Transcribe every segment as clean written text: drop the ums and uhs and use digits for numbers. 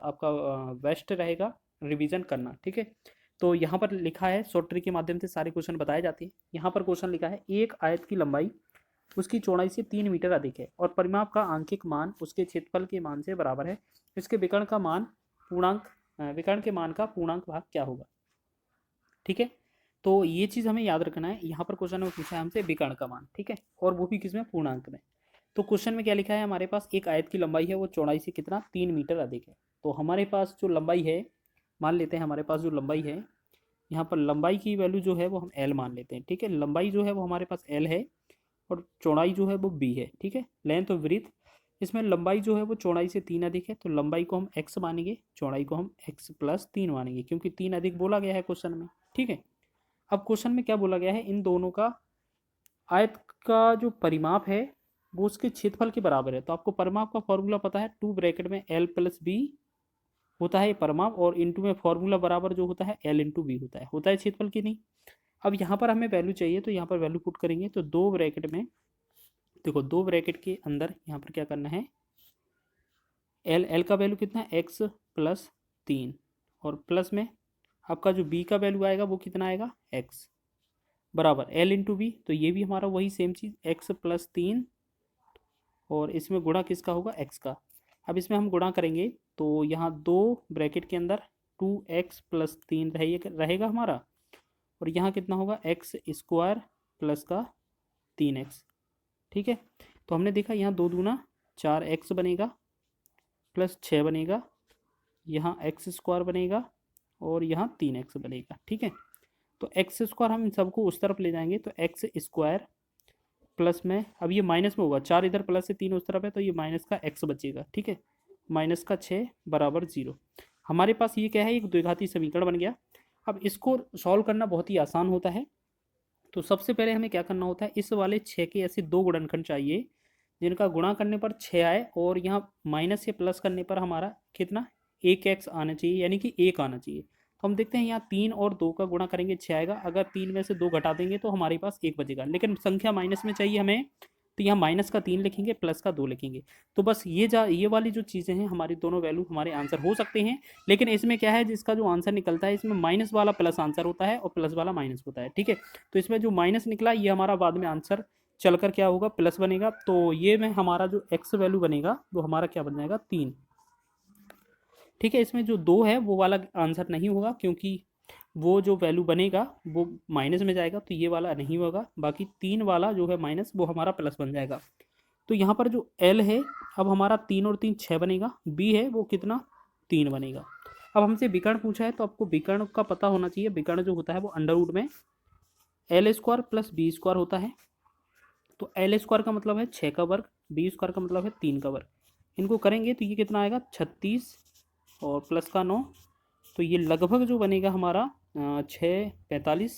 आपका बेस्ट रहेगा रिवीजन करना, ठीक है। तो यहाँ पर लिखा है शॉर्ट ट्रिक के माध्यम से सारे क्वेश्चन बताए जाते हैं। यहाँ पर क्वेश्चन लिखा है एक आयत की लंबाई उसकी चौड़ाई से 3 मीटर अधिक है और परिमाप का आंकिक मान उसके क्षेत्रफल के मान से बराबर है। इसके विकर्ण का मान पूर्णांक विकर्ण के मान का पूर्णांक भाग क्या होगा, ठीक है। तो ये चीज़ हमें याद रखना है। यहाँ पर क्वेश्चन में पूछा है हमसे विकर्ण का मान, ठीक है, और वो भी किसमें, पूर्णांक में। तो क्वेश्चन में क्या लिखा है, हमारे पास एक आयत की लंबाई है वो चौड़ाई से कितना, 3 मीटर अधिक है। तो हमारे पास जो लंबाई है, मान लेते हैं हमारे पास जो लंबाई है, यहाँ पर लंबाई की वैल्यू जो है वो हम एल मान लेते हैं, ठीक है। लंबाई जो है वो हमारे पास एल है और चौड़ाई जो है वो बी है, ठीक है, लेंथ और विड्थ। इसमें लंबाई जो है वो चौड़ाई से 3 अधिक है, तो लंबाई को हम एक्स मानेंगे, चौड़ाई को हम x+3 मानेंगे, क्योंकि 3 अधिक बोला गया है क्वेश्चन में, ठीक है। अब क्वेश्चन में क्या बोला गया है, इन दोनों का आयत का जो परिमाप है वो उसके क्षेत्रफल के बराबर है। तो आपको परिमाप का फॉर्मूला पता है, 2 ब्रैकेट में L+B होता है ये परिमाप, और इंटू में फॉर्मूला बराबर जो होता है L×B होता है क्षेत्रफल की नहीं। अब यहाँ पर हमें वैल्यू चाहिए, तो यहाँ पर वैल्यू पुट करेंगे, तो 2 ब्रैकेट में देखो, 2 ब्रैकेट के अंदर यहाँ पर क्या करना है, एल का वैल्यू कितना है, x+3, और प्लस में आपका जो b का वैल्यू आएगा वो कितना आएगा, x, बराबर L×B। तो ये भी हमारा वही सेम चीज़, x+3, और इसमें गुणा किसका होगा, x का। अब इसमें हम गुणा करेंगे तो यहाँ 2 ब्रैकेट के अंदर 2x+3 रहेगा हमारा, और यहाँ कितना होगा, x² प्लस का 3x, ठीक है। तो हमने देखा यहाँ 2×2 = 4x बनेगा, प्लस 6 बनेगा, यहाँ x² बनेगा, और यहाँ 3x बनेगा, ठीक है। तो x² हम इन सबको उस तरफ ले जाएंगे, तो x² प्लस में, अब ये माइनस में होगा, 4 इधर प्लस से 3 उस तरफ है, तो ये माइनस का x बचेगा, ठीक है, माइनस का 6 बराबर 0। हमारे पास ये क्या है, एक द्विघाती समीकरण बन गया। अब इसको सॉल्व करना बहुत ही आसान होता है। तो सबसे पहले हमें क्या करना होता है, इस वाले 6 के ऐसे 2 गुणनखंड चाहिए जिनका गुणा करने पर 6 आए, और यहाँ माइनस से प्लस करने पर हमारा कितना, 1x आना चाहिए, यानी कि 1 आना चाहिए। तो हम देखते हैं यहाँ 3 और 2 का गुणा करेंगे 6 आएगा, अगर 3 में से 2 घटा देंगे तो हमारे पास 1 बचेगा, लेकिन संख्या माइनस में चाहिए हमें, तो यहाँ माइनस का 3 लिखेंगे, प्लस का 2 लिखेंगे। तो बस ये वाली जो चीज़ें हैं, हमारी दोनों वैल्यू हमारे आंसर हो सकते हैं। लेकिन इसमें क्या है, जिसका जो आंसर निकलता है इसमें माइनस वाला प्लस आंसर होता है और प्लस वाला माइनस होता है, ठीक है। तो इसमें जो माइनस निकला ये हमारा बाद में आंसर चलकर क्या होगा, प्लस बनेगा। तो ये में हमारा जो एक्स वैल्यू बनेगा वो हमारा क्या बन जाएगा, 3, ठीक है। इसमें जो 2 है वो वाला आंसर नहीं होगा, क्योंकि वो जो वैल्यू बनेगा वो माइनस में जाएगा, तो ये वाला नहीं होगा। बाकी 3 वाला जो है माइनस, वो हमारा प्लस बन जाएगा। तो यहाँ पर जो एल है, अब हमारा 3 और 3 6 बनेगा, बी है वो कितना, 3 बनेगा। अब हमसे विकर्ण पूछा है, तो आपको विकर्ण का पता होना चाहिए। विकर्ण जो होता है वो अंडर रूट में L² प्लस B² होता है। तो L² का मतलब है 6 का वर्ग, B² का मतलब है 3 का वर्ग। इनको करेंगे तो ये कितना आएगा, 36 और प्लस का 9, तो ये लगभग जो बनेगा हमारा 6 45,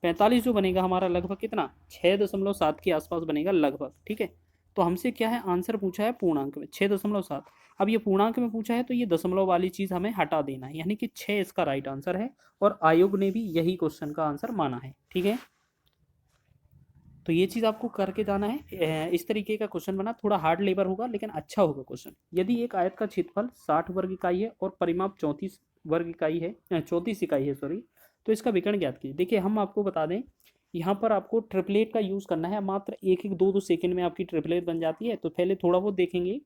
45 जो बनेगा हमारा लगभग कितना, 6.7 के आसपास बनेगा लगभग, ठीक है। तो हमसे क्या है, आंसर पूछा है पूर्णांक में 6.7। अब ये पूर्णांक में पूछा है तो ये दशमलव वाली चीज़ हमें हटा देना है, यानी कि 6 इसका राइट आंसर है, और आयोग ने भी यही क्वेश्चन का आंसर माना है, ठीक है। तो ये चीज़ आपको करके जाना है। इस तरीके का क्वेश्चन बना, थोड़ा हार्ड लेबर होगा लेकिन अच्छा होगा क्वेश्चन। यदि एक आयत का क्षेत्रफल 60 वर्ग इकाई है और परिमाप 34 वर्ग इकाई है, 34 इकाई है सॉरी, तो इसका विकर्ण ज्ञात कीजिए। देखिए हम आपको बता दें, यहाँ पर आपको ट्रिपलेट का यूज़ करना है, मात्र 1-1 2-2 सेकंड में आपकी ट्रिपलेट बन जाती है। तो पहले थोड़ा बहुत देखेंगे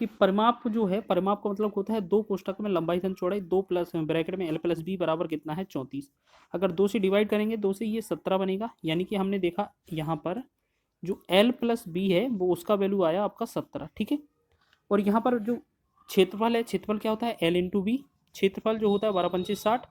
कि परिमाप जो है, परिमाप का मतलब होता है 2 कोष्ठक में लंबाई धन चौड़ाई, 2 प्लस ब्रैकेट में L+B बराबर कितना है, 34। अगर 2 से डिवाइड करेंगे, 2 से ये 17 बनेगा, यानी कि हमने देखा यहाँ पर जो L+B है वो उसका वैल्यू आया आपका 17, ठीक है। और यहाँ पर जो क्षेत्रफल है, क्षेत्रफल क्या होता है, L×B, क्षेत्रफल जो होता है 12×5 = 60,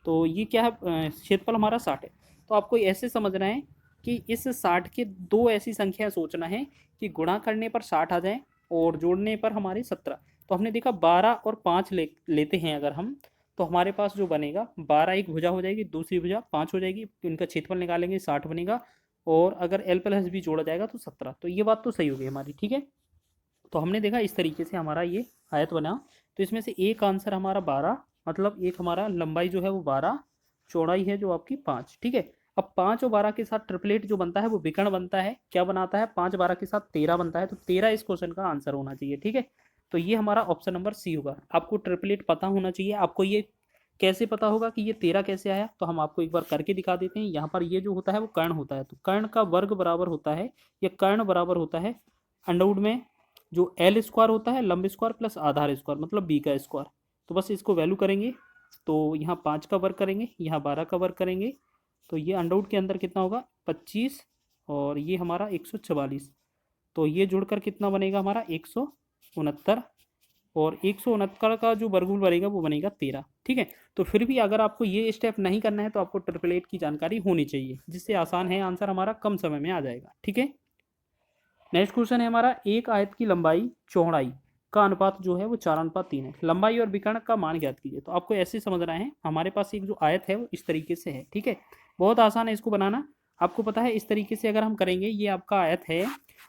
तो ये क्या है, क्षेत्रफल हमारा 60 है। तो आपको ऐसे समझना है कि इस 60 के 2 ऐसी संख्या सोचना है कि गुणा करने पर 60 आ जाए और जोड़ने पर हमारे 17। तो हमने देखा 12 और 5 लेते हैं अगर हम, तो हमारे पास जो बनेगा 12 एक भुजा हो जाएगी, दूसरी भुजा 5 हो जाएगी, इनका क्षेत्रफल निकालेंगे 60 बनेगा, और अगर L+B जोड़ा जाएगा तो 17। तो ये बात तो सही होगी हमारी, ठीक है। तो हमने देखा इस तरीके से हमारा ये आयत बना। तो इसमें से एक आंसर हमारा 12, मतलब एक हमारा लंबाई जो है वो 12, चौड़ाई है जो आपकी 5, ठीक है। अब 5 और 12 के साथ ट्रिपलेट जो बनता है वो विकर्ण बनता है, क्या बनाता है, 5 12 के साथ 13 बनता है, तो 13 इस क्वेश्चन का आंसर होना चाहिए, ठीक है। तो ये हमारा ऑप्शन नंबर सी होगा। आपको ट्रिपलेट पता होना चाहिए। आपको ये कैसे पता होगा कि ये 13 कैसे आया, तो हम आपको एक बार करके दिखा देते हैं। यहाँ पर ये जो होता है वो कर्ण होता है, तो कर्ण का वर्ग बराबर होता है, या कर्ण बराबर होता है अंडरवुड में जो एल स्क्वायर होता है, लंब स्क्वायर प्लस आधार स्क्वायर, मतलब बी का स्क्वायर। तो बस इसको वैल्यू करेंगे, तो यहाँ 5 का वर्ग करेंगे, यहाँ 12 का वर्ग करेंगे, तो ये अंडरवुड के अंदर कितना होगा 25, और ये हमारा 144। तो ये जुड़कर कितना बनेगा हमारा 169, और 169 का जो वर्गमूल बनेगा वो बनेगा 13। ठीक है, तो फिर भी अगर आपको ये स्टेप नहीं करना है तो आपको ट्रिपल एट की जानकारी होनी चाहिए, जिससे आसान है, आंसर हमारा कम समय में आ जाएगा। ठीक है, नेक्स्ट क्वेश्चन है हमारा, एक आयत की लंबाई चौड़ाई का अनुपात जो है वो 4:3 है। लंबाई और विकर्ण का मान ज्ञात कीजिए। तो आपको ऐसे समझना है, हमारे पास एक जो आयत है वो इस तरीके से है। ठीक है, बहुत आसान है इसको बनाना। आपको पता है इस तरीके से अगर हम करेंगे, ये आपका आयत है,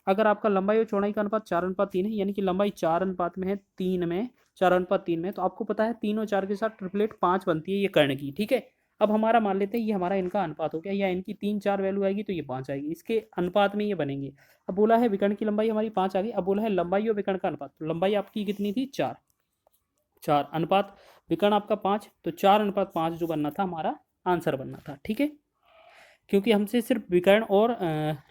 अगर आपका लंबाई और चौड़ाई का अनुपात 4:3 है, यानी कि लंबाई 4 अनुपात में है 3 में, 4:3 में, तो आपको पता है 3 और 4 के साथ ट्रिपलेट 5 बनती है ये कर्ण की। ठीक है, अब हमारा मान लेते हैं ये हमारा इनका अनुपात हो गया, या इनकी 3 4 वैल्यू आएगी तो ये 5 आएगी, इसके अनुपात में ये बनेंगे। अब बोला है विकर्ण की लंबाई हमारी 5 आ गई। अब बोला है लंबाई और विकर्ण का अनुपात, तो लंबाई आपकी कितनी थी 4, 4 अनुपात विकर्ण आपका 5, तो 4:5 जो बनना था हमारा आंसर बनना था। ठीक है, क्योंकि हमसे सिर्फ विकर्ण और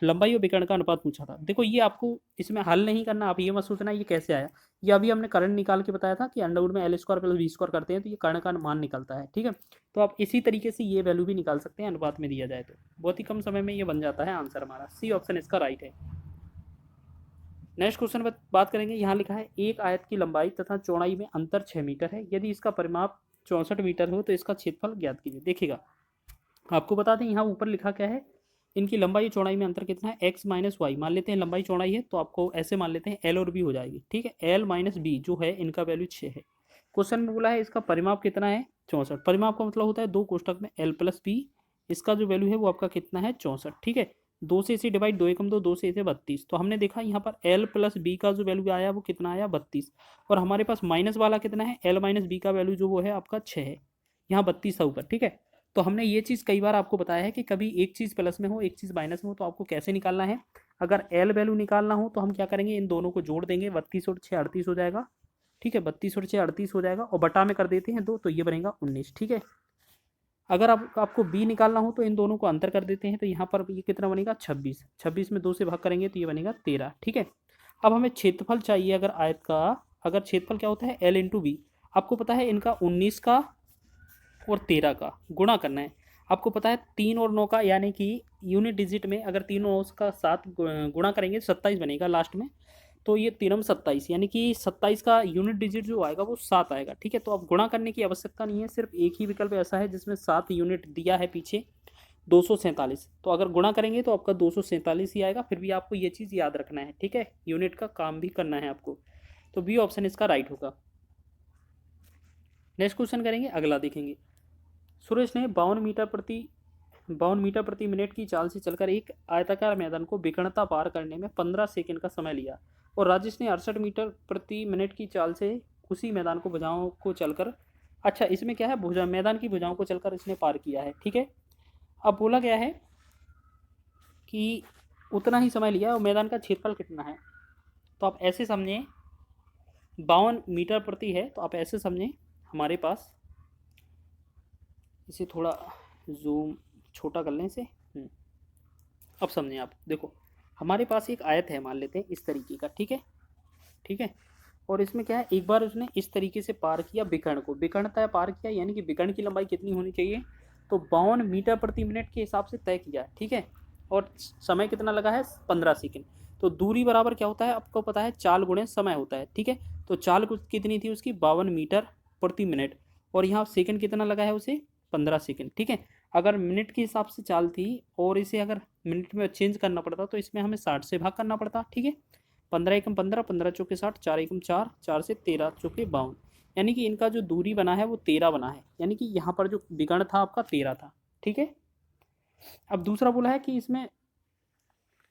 लंबाई और विकर्ण का अनुपात पूछा था। देखो ये आपको इसमें हल नहीं करना, आप ये मत सोचना ये कैसे आया, ये अभी हमने कर्ण निकाल के बताया था कि अंडरवुड में l square plus b square करते हैं तो ये कर्ण का मान निकलता है। ठीक है, तो आप इसी तरीके से ये वैल्यू भी निकाल सकते हैं, अनुपात में दिया जाए तो बहुत ही कम समय में ये बन जाता है आंसर हमारा। सी ऑप्शन इसका राइट है। नेक्स्ट क्वेश्चन पर बात करेंगे, यहाँ लिखा है एक आयत की लंबाई तथा चौड़ाई में अंतर 6 मीटर है, यदि इसका परिमाप 64 मीटर हो तो इसका क्षेत्रफल ज्ञात कीजिए। देखिएगा आपको बता दें यहाँ ऊपर लिखा क्या है, इनकी लंबाई और चौड़ाई में अंतर कितना है, x माइनस वाई मान लेते हैं, लंबाई चौड़ाई है तो आपको ऐसे मान लेते हैं l और b हो जाएगी। ठीक है, l माइनस बी जो है इनका वैल्यू 6 है। क्वेश्चन में बोला है इसका परिमाप कितना है 64। परिमाप का मतलब होता है 2 कोष्टक में l प्लस बी, इसका जो वैल्यू है वो आपका कितना है 64। ठीक है, 2 से इसे डिवाइड, 2 एकम 2, 2 से इसे 32, तो हमने देखा यहाँ पर l प्लस बी का जो वैल्यू आया वो कितना आया 32, और हमारे पास माइनस वाला कितना है l माइनस बी का वैल्यू जो वो है आपका 6 है, यहाँ 32 था ऊपर। ठीक है, तो हमने ये चीज़ कई बार आपको बताया है कि कभी एक चीज़ प्लस में हो एक चीज़ माइनस में हो तो आपको कैसे निकालना है। अगर एल वैल्यू निकालना हो तो हम क्या करेंगे, इन दोनों को जोड़ देंगे, 32 और 6 38 हो जाएगा। ठीक है, 32 और 6 38 हो जाएगा, और बटा में कर देते हैं 2 तो ये बनेगा 19। ठीक है, अगर आपको बी निकालना हो तो इन दोनों को अंतर कर देते हैं, तो यहाँ पर ये कितना बनेगा 26, 26 में 2 से भाग करेंगे तो ये बनेगा 13। ठीक है, अब हमें क्षेत्रफल चाहिए अगर आयत का, अगर क्षेत्रफल क्या होता है एल इंटू बी, आपको पता है इनका 19 का और 13 का गुणा करना है। आपको पता है 3 और 9 का, यानी कि यूनिट डिजिट में अगर 3 और 9 का 7 गुणा करेंगे 27 बनेगा लास्ट में, तो ये 3 27, यानी कि 27 का यूनिट डिजिट जो आएगा वो 7 आएगा। ठीक है, तो अब गुणा करने की आवश्यकता नहीं है, सिर्फ एक ही विकल्प ऐसा है जिसमें 7 यूनिट दिया है पीछे, 247, तो अगर गुणा करेंगे तो आपका 247 ही आएगा। फिर भी आपको ये चीज़ याद रखना है। ठीक है, यूनिट का काम भी करना है आपको, तो बी ऑप्शन इसका राइट होगा। नेक्स्ट क्वेश्चन करेंगे, अगला देखेंगे। सुरेश ने 52 मीटर प्रति मिनट की चाल से चलकर एक आयताकार मैदान को विकर्णता पार करने में 15 सेकंड का समय लिया, और राजेश ने 68 मीटर प्रति मिनट की चाल से उसी मैदान को भुजाओं को चलकर, अच्छा इसमें क्या है, भुजा मैदान की भुजाओं को चलकर इसने पार किया है। ठीक है, अब बोला गया है कि उतना ही समय लिया और मैदान का क्षेत्रफल कितना है, तो आप ऐसे समझें 52 मीटर प्रति है, तो आप ऐसे समझें हमारे पास, इसे थोड़ा जूम छोटा कर लें इसे। अब समझें आप, देखो हमारे पास एक आयत है मान लेते हैं इस तरीके का। ठीक है, ठीक है, और इसमें क्या है, एक बार उसने इस तरीके से पार किया विकर्ण को, विकर्णता पार किया, यानी कि विकर्ण की लंबाई कितनी होनी चाहिए, तो 52 मीटर प्रति मिनट के हिसाब से तय किया। ठीक है, और समय कितना लगा है 15 सेकेंड। तो दूरी बराबर क्या होता है आपको पता है, चाल गुणे समय होता है। ठीक है, तो चाल कितनी थी उसकी 52 मीटर प्रति मिनट, और यहाँ सेकंड कितना लगा है उसे 15 सेकंड। ठीक है, अगर मिनट के हिसाब से चाल थी और इसे अगर मिनट में चेंज करना पड़ता तो इसमें हमें 60 से भाग करना पड़ता। ठीक है, 15 एकम 15, 15 चौके 60, 4 एकम 4, 4 से 13 चौके 52, यानी कि इनका जो दूरी बना है वो 13 बना है, यानी कि यहाँ पर जो विकर्ण था आपका 13 था। ठीक है, अब दूसरा बोला है कि इसमें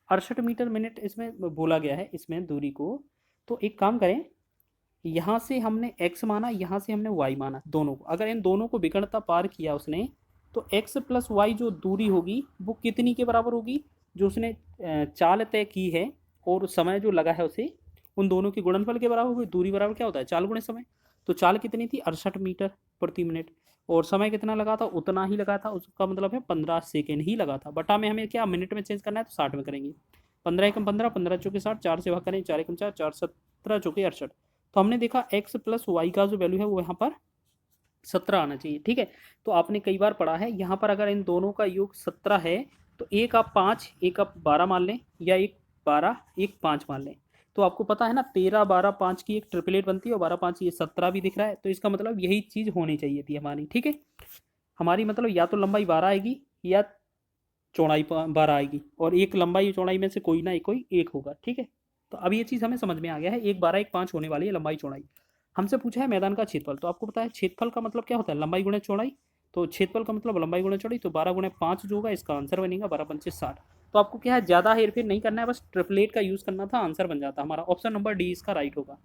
68 मीटर मिनट इसमें बोला गया है इसमें दूरी को, तो एक काम करें, यहाँ से हमने x माना, यहाँ से हमने y माना, दोनों को, अगर इन दोनों को विकर्णता पार किया उसने, तो x प्लस वाई जो दूरी होगी वो कितनी के बराबर होगी, जो उसने चाल तय की है और समय जो लगा है उसे उन दोनों के गुणनफल के बराबर होगी। दूरी बराबर क्या होता है, चाल गुणे समय। तो चाल कितनी थी, 68 मीटर प्रति मिनट, और समय कितना लगा था, उतना ही लगा था, उसका मतलब है 15 सेकेंड ही लगा था। बटा में हमें क्या मिनट में चेंज करना है, तो 60 में करेंगे। 15 एकम 15, 15 चौके 60, 4 से भाग करें, 4 एकम 4, 4 17 चौके 68। तो हमने देखा x प्लस वाई का जो वैल्यू है वो यहाँ पर 17 आना चाहिए, ठीक है। तो आपने कई बार पढ़ा है, यहाँ पर अगर इन दोनों का योग 17 है तो एक आप 5 एक आप 12 मान लें, या एक 12 एक 5 मान लें। तो आपको पता है ना, 13 12 5 की एक ट्रिपलेट बनती है, और 12 5 ये 17 भी दिख रहा है, तो इसका मतलब यही चीज़ होनी चाहिए थी हमारी, ठीक है। हमारी मतलब या तो लंबाई 12 आएगी या चौड़ाई 12 आएगी, और एक लंबाई चौड़ाई में से कोई ना कोई एक होगा, ठीक है। तो अब ये चीज़ हमें समझ में आ गया है, एक 12 एक 5 होने वाली है लंबाई चौड़ाई। हमसे पूछा है मैदान का क्षेत्रफल, तो आपको पता है क्षेत्रफल का मतलब क्या होता है, लंबाई गुणे चौड़ाई। तो क्षेत्रफल का मतलब लंबाई गुणे चौड़ाई, तो 12 गुणे 5 जो होगा इसका आंसर बनेगा 12 पंचे 60। तो आपको क्या है, ज़्यादा हेरफेर नहीं करना है, बस ट्रिपलेट का यूज़ करना था, आंसर बन जाता हमारा। ऑप्शन नंबर डी इसका राइट होगा।